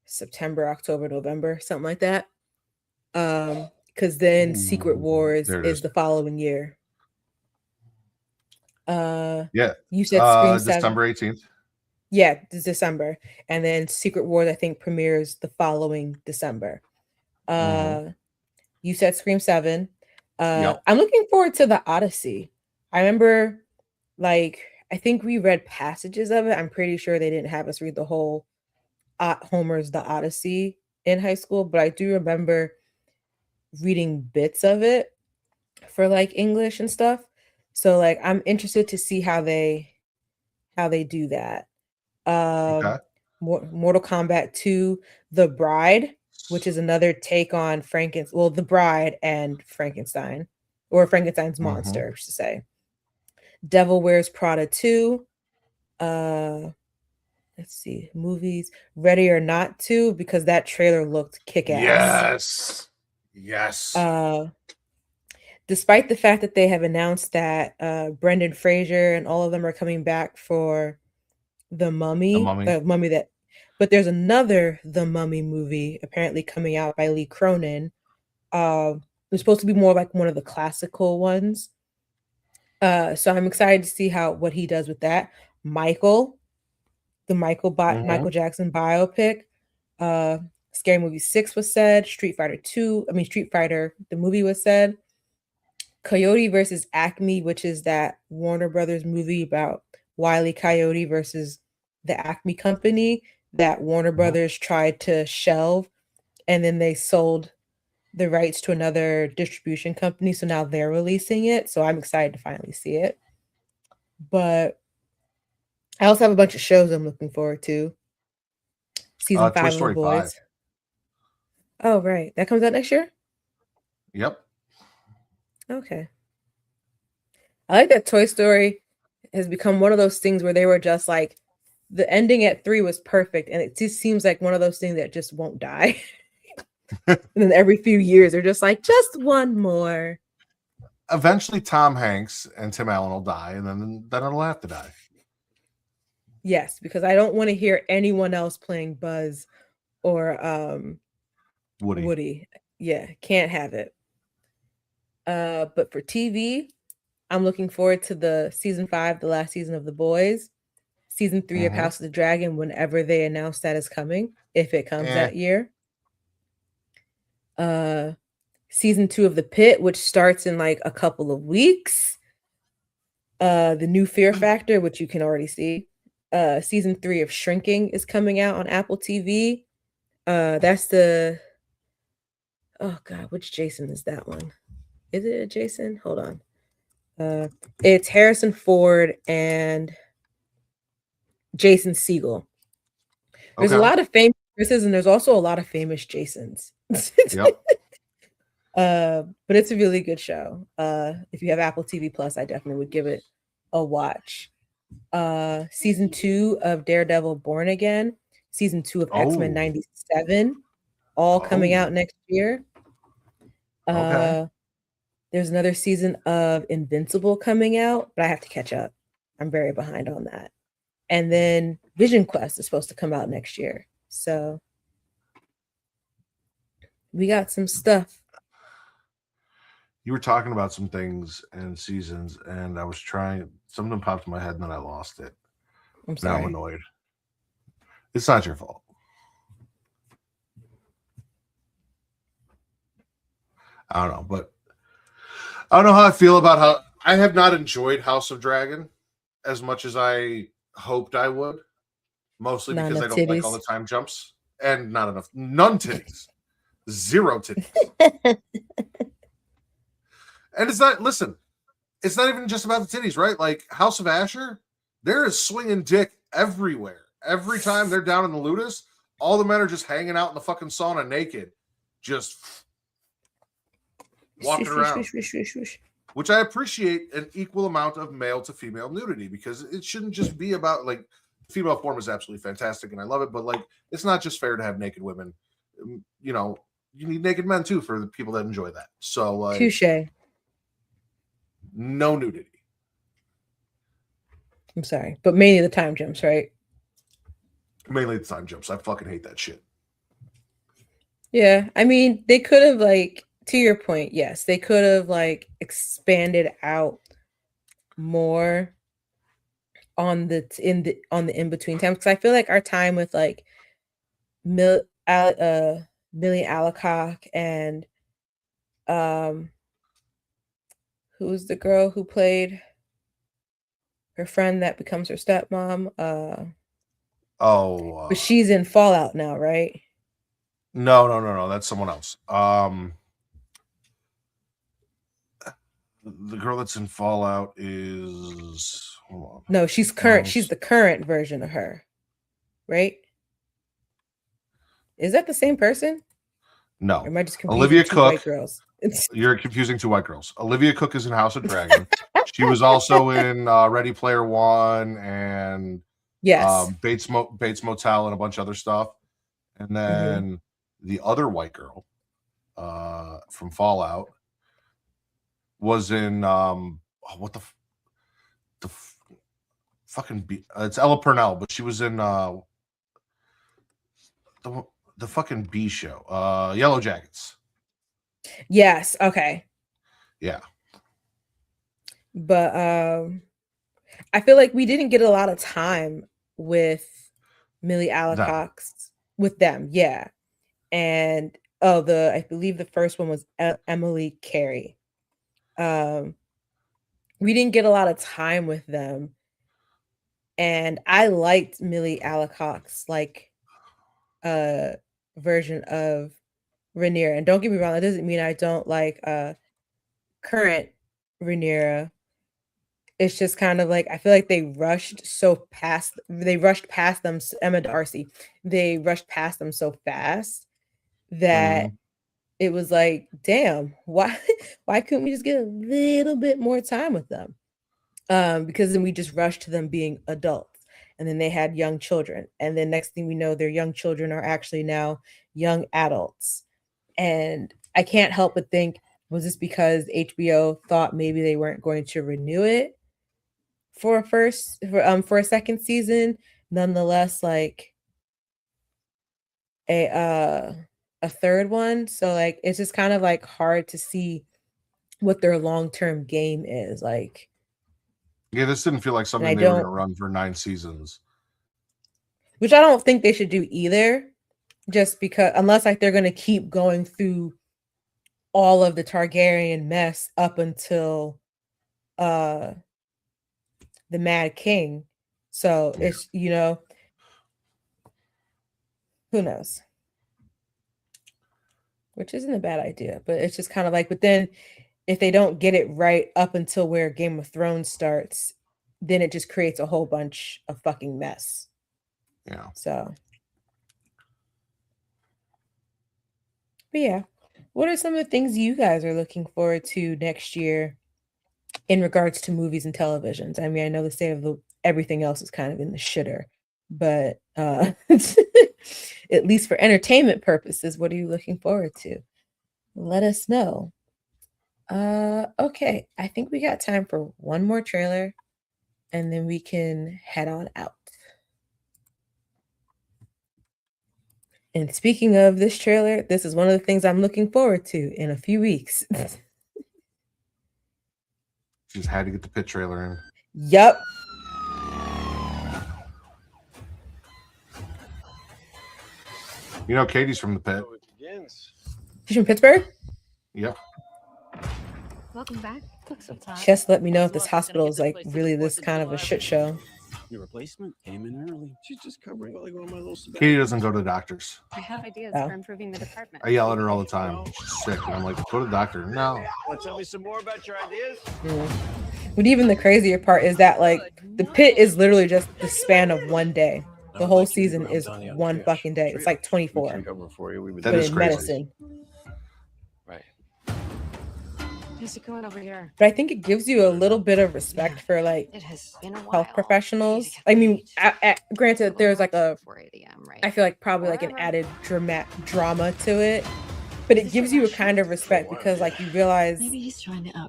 September, October, November, something like that. Because then Secret Wars there it is is. the following year. Yeah. You said Scream 7. December 18th. Yeah, it's December. And then Secret Wars, I think, premieres the following December. You said Scream 7. Yep. I'm looking forward to the Odyssey. I remember, like, I think we read passages of it. I'm pretty sure they didn't have us read the whole Homer's The Odyssey in high school, but I do remember reading bits of it for like English and stuff. So like I'm interested to see how they do that. Okay. Mortal Kombat 2, The Bride, which is another take on The Bride and Frankenstein, or Frankenstein's monster, I should say. Devil Wears Prada 2. Let's see, movies. Ready or Not 2, because that trailer looked kick-ass. Yes. Despite the fact that they have announced that Brendan Fraser and all of them are coming back for The Mummy, but there's another The Mummy movie apparently coming out by Lee Cronin. It's supposed to be more like one of the classical ones. So I'm excited to see what he does with that. Michael, the Michael Jackson biopic. Scary Movie 6 was said. Street Fighter the movie was said. Coyote versus Acme, which is that Warner Brothers movie about Wile E. Coyote versus the Acme company that Warner Brothers tried to shelve, and then they sold the rights to another distribution company. So now they're releasing it. So I'm excited to finally see it. But I also have a bunch of shows I'm looking forward to. Season 5 of The Boys. 5. Oh, right. That comes out next year? Yep. Okay. I like that Toy Story has become one of those things where they were just like, the ending at 3 was perfect. And it just seems like one of those things that just won't die. And then every few years, they're just like, just one more. Eventually, Tom Hanks and Tim Allen will die, and then it'll have to die. Yes, because I don't want to hear anyone else playing Buzz or Woody. Yeah, can't have it. But for TV, I'm looking forward to the season 5, the last season of The Boys, season 3 of House of the Dragon, whenever they announce that is coming, if it comes that year. Season 2 of The Pit, which starts in like a couple of weeks. The new Fear Factor, which you can already see. Season 3 of Shrinking is coming out on Apple TV. That's the which Jason is that one? Is it a Jason? Hold on. It's Harrison Ford and Jason Segel. There's a lot of famous Chris's, and there's also a lot of famous Jasons. Yep. But it's a really good show. If you have Apple TV Plus, I definitely would give it a watch. Season 2 of Daredevil Born Again, season 2 of X-Men 97, all coming out next year. There's another season of Invincible coming out, but I have to catch up. I'm very behind on that. And then Vision Quest is supposed to come out next year. So we got some stuff. You were talking about some things and seasons, and I was trying. Some of them popped in my head, and then I lost it. I'm sorry. Now I'm annoyed. It's not your fault. I don't know, but I don't know how I feel about how I have not enjoyed House of Dragon as much as I hoped I would. Mostly because I don't like all the time jumps and none titties. 0 titties. And it's not even just about the titties, right? Like House of Asher, there is swinging dick everywhere. Every time they're down in the Ludus, all the men are just hanging out in the fucking sauna naked, just walking around. Which I appreciate an equal amount of male to female nudity, because it shouldn't just be about like female form is absolutely fantastic and I love it, but like it's not just fair to have naked women. You know, you need naked men too for the people that enjoy that. So like, touche. No nudity. I'm sorry, but mainly the time jumps, right? Mainly the time jumps. I fucking hate that shit. Yeah, I mean, they could have like, to your point, yes, they could have like expanded out more on the in between time, because I feel like our time with like Millie Alcock and who's the girl who played her friend that becomes her stepmom? But she's in Fallout now, right? No. That's someone else. The girl that's in Fallout is. Hold on. No, she's current. She's the current version of her, right? Is that the same person? No. Or am I just confusing Olivia two Cook. white girls? You're confusing two white girls. Olivia Cook is in House of Dragon. She was also in Ready Player One and Bates Motel and a bunch of other stuff. And then the other white girl from Fallout was in what the it's Ella Purnell, but she was in the fucking B show, Yellow Jackets. Yes. Okay. Yeah. But I feel like we didn't get a lot of time with Millie Alacox with them. Yeah. And I believe the first one was Emily Carey. We didn't get a lot of time with them. And I liked Millie Alacox version of Rhaenyra. And don't get me wrong, that doesn't mean I don't like current Rhaenyra. It's just kind of like I feel like they rushed past them, Emma Darcy. They rushed past them so fast that it was like, damn, why couldn't we just get a little bit more time with them? Because then we just rushed to them being adults, and then they had young children, and then next thing we know, their young children are actually now young adults. And I can't help but think, was this because HBO thought maybe they weren't going to renew it for a second season? Nonetheless, like a third one. So like it's just kind of like hard to see what their long-term game is. Like, yeah, this didn't feel like something they were going to run for 9 seasons. Which I don't think they should do either, just because unless like they're going to keep going through all of the Targaryen mess up until the Mad King. So it's, who knows? Which isn't a bad idea, but it's just kind of like, but then if they don't get it right up until where Game of Thrones starts, then it just creates a whole bunch of fucking mess. Yeah. So, but yeah, what are some of the things you guys are looking forward to next year in regards to movies and televisions? I mean, I know the state of everything else is kind of in the shitter, but at least for entertainment purposes, what are you looking forward to? Let us know. Okay, I think we got time for one more trailer, and then we can head on out. And speaking of this trailer, this is one of the things I'm looking forward to in a few weeks. Just had to get the pit trailer in. Yep. You know, Katie's from the pit. She's from Pittsburgh? Yep. Welcome back. Just let me know if this hospital is like really this kind of a shit show. Your replacement came in early. She's just covering like one of my little Katie doesn't go to the doctors. I have ideas for improving the department. I yell at her all the time. She's sick, and I'm like, go to the doctor. No. Want to tell me some more about your ideas? But even the crazier part is that like the pit is literally just the span of one day. The whole season is one fucking day. It's like 24. That is in crazy. Medicine. Right. How's it going over here? But I think it gives you a little bit of respect for like health professionals. I mean, granted, there's like I feel like probably like an added drama to it, but it gives you a kind of respect because like you realize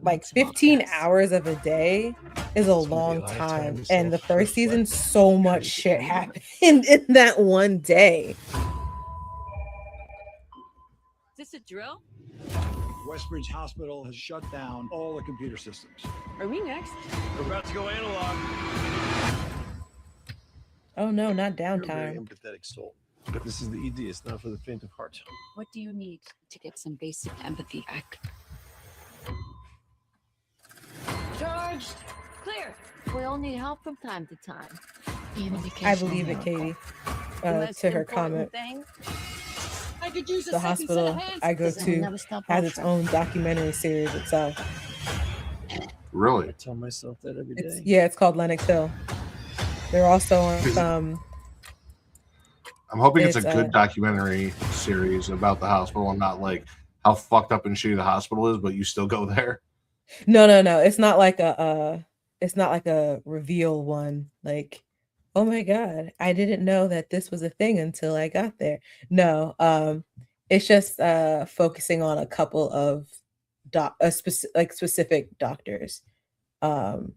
like 15 hours of a day is a long time, and the first season, so much shit happened in that one day. Is this a drill? Westbridge Hospital has shut down all the computer systems. Are we next? We're about to go analog. Oh no, not You're a very downtime. empathetic soul. But this is the ED. It's not for the faint of heart. What do you need to get some basic empathy back? Charged! Clear! We all need help from time to time. I believe it, Katie. To her comment. I could use The hospital I go to has its own documentary series itself. Really? I tell myself that every day. It's called Lenox Hill. They're also on I'm hoping it's a It's, good documentary series about the hospital and not like how fucked up and shitty the hospital is, but you still go there. No. It's not like a reveal one. Like, oh my god, I didn't know that this was a thing until I got there. No, it's just focusing on a couple of specific doctors, and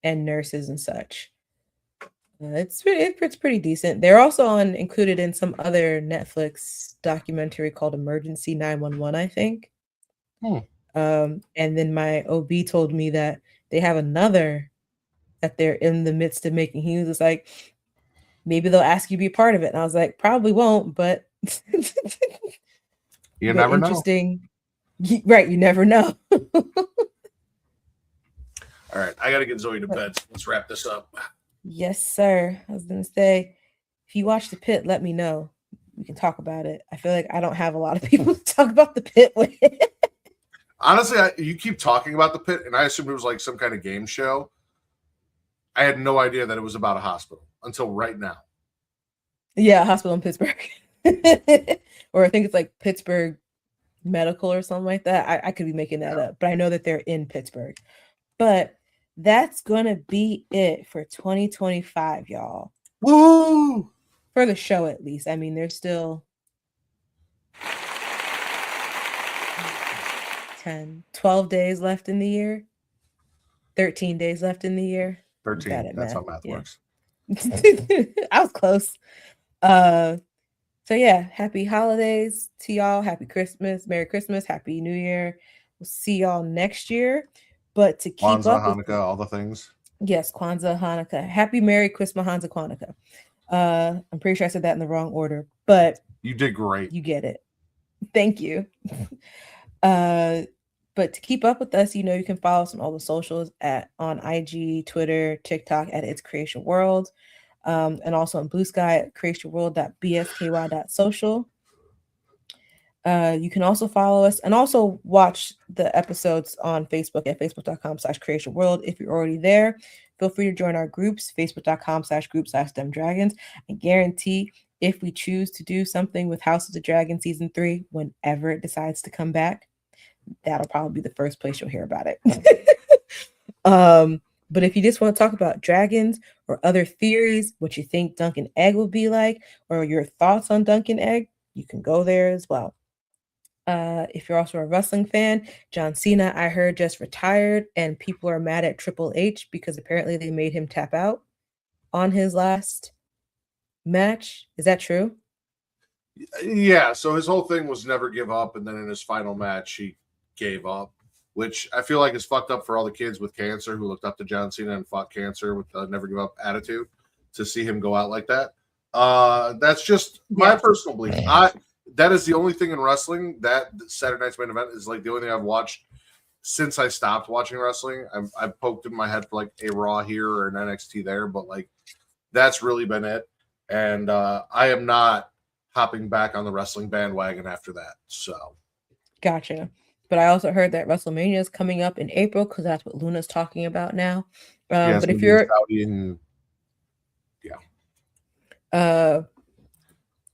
nurses and such. It's pretty decent. They're also included in some other Netflix documentary called Emergency 911, I think. And then my OB told me that they have another that they're in the midst of making. He was just like, maybe they'll ask you to be a part of it. And I was like, probably won't, but you never know. Interesting. Right, you never know. All right, I gotta get Zoe to bed. Let's wrap this up. Yes, sir. I was gonna say, if you watch The Pit, let me know. We can talk about it. I feel like I don't have a lot of people to talk about The Pit with. Honestly, you keep talking about The Pit, and I assumed it was like some kind of game show. I had no idea that it was about a hospital until right now. Yeah, hospital in Pittsburgh. Or I think it's like Pittsburgh Medical or something like that. I could be making that up, but I know that they're in Pittsburgh. But that's gonna be it for 2025, y'all. Woo! For the show, at least. I mean, there's still 10, 12 days left in the year. 13 days left in the year. 13. That's how math works. I was close. So yeah, happy holidays to y'all. Happy Christmas, Merry Christmas, Happy New Year. We'll see y'all next year. But to keep Kwanzaa, up Hanukkah, all the things. Yes, Kwanzaa, Hanukkah. Happy Merry Christmas, Hanukkah, Kwanzaa. I'm pretty sure I said that in the wrong order, but you did great. You get it. Thank you. But to keep up with us, you can follow us on all the socials on IG, Twitter, TikTok at It's Creation World, and also on Bluesky at creationworld.bsky.social. You can also follow us and also watch the episodes on Facebook at facebook.com/creationworld. If you're already there, feel free to join our groups, facebook.com/group/demdragons. I guarantee if we choose to do something with House of the Dragon Season 3, whenever it decides to come back, that'll probably be the first place you'll hear about it. But if you just want to talk about dragons or other theories, what you think Duncan Egg will be like, or your thoughts on Duncan Egg, you can go there as well. If you're also a wrestling fan, John Cena, I heard, just retired, and people are mad at Triple H because apparently they made him tap out on his last match. Is that true? Yeah, so his whole thing was never give up, and then in his final match, he gave up, which I feel like is fucked up for all the kids with cancer who looked up to John Cena and fought cancer with the never give up attitude. To see him go out like that, that's just my personal belief. That is the only thing in wrestling that Saturday Night's Main Event is like the only thing I've watched since I stopped watching wrestling. I've poked in my head for like a Raw here or an NXT there, but like that's really been it. And I am not hopping back on the wrestling bandwagon after that. So, gotcha. But I also heard that WrestleMania is coming up in April because that's what Luna's talking about now. But if you're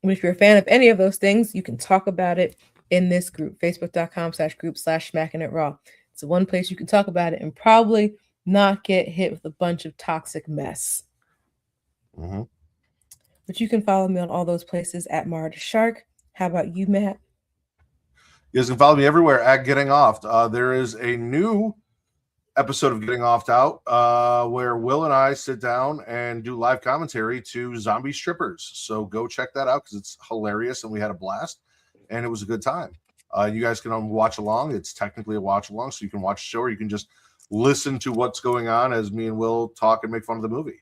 but if you're a fan of any of those things, you can talk about it in this group, facebook.com/group/smacking it raw. It's the one place you can talk about it and probably not get hit with a bunch of toxic mess. Mm-hmm. But you can follow me on all those places at Mara the Shark. How about you, Matt? You guys can follow me everywhere at Getting Offed. There is a new episode of Getting Offed out where Will and I sit down and do live commentary to zombie strippers. So go check that out because it's hilarious and we had a blast and it was a good time. You guys can watch along. It's technically a watch along, so you can watch the show or you can just listen to what's going on as me and Will talk and make fun of the movie.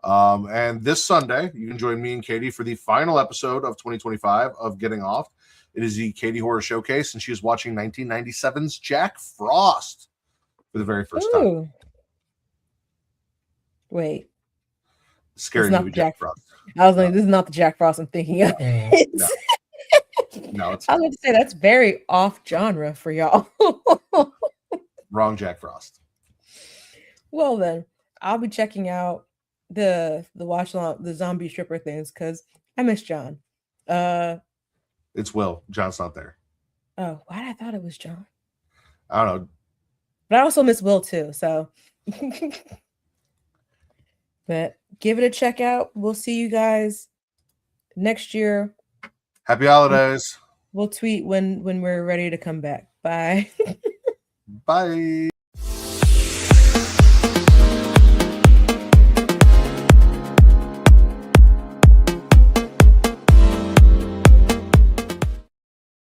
And this Sunday, you can join me and Katie for the final episode of 2025 of Getting Offed. It is the Katie Horror Showcase, and she is watching 1997's Jack Frost for the very first time. Wait. Scary movie, Jack Frost. I was like, this is not the Jack Frost I'm thinking of. No, it's I was going to say that's very off genre for y'all. Wrong Jack Frost. Well then, I'll be checking out the watch along, the zombie stripper things because I miss John. It's Will. John's not there. Oh, why did I thought it was John? I don't know. But I also miss Will too, so but give it a check out. We'll see you guys next year. Happy holidays. We'll tweet when we're ready to come back. Bye. Bye.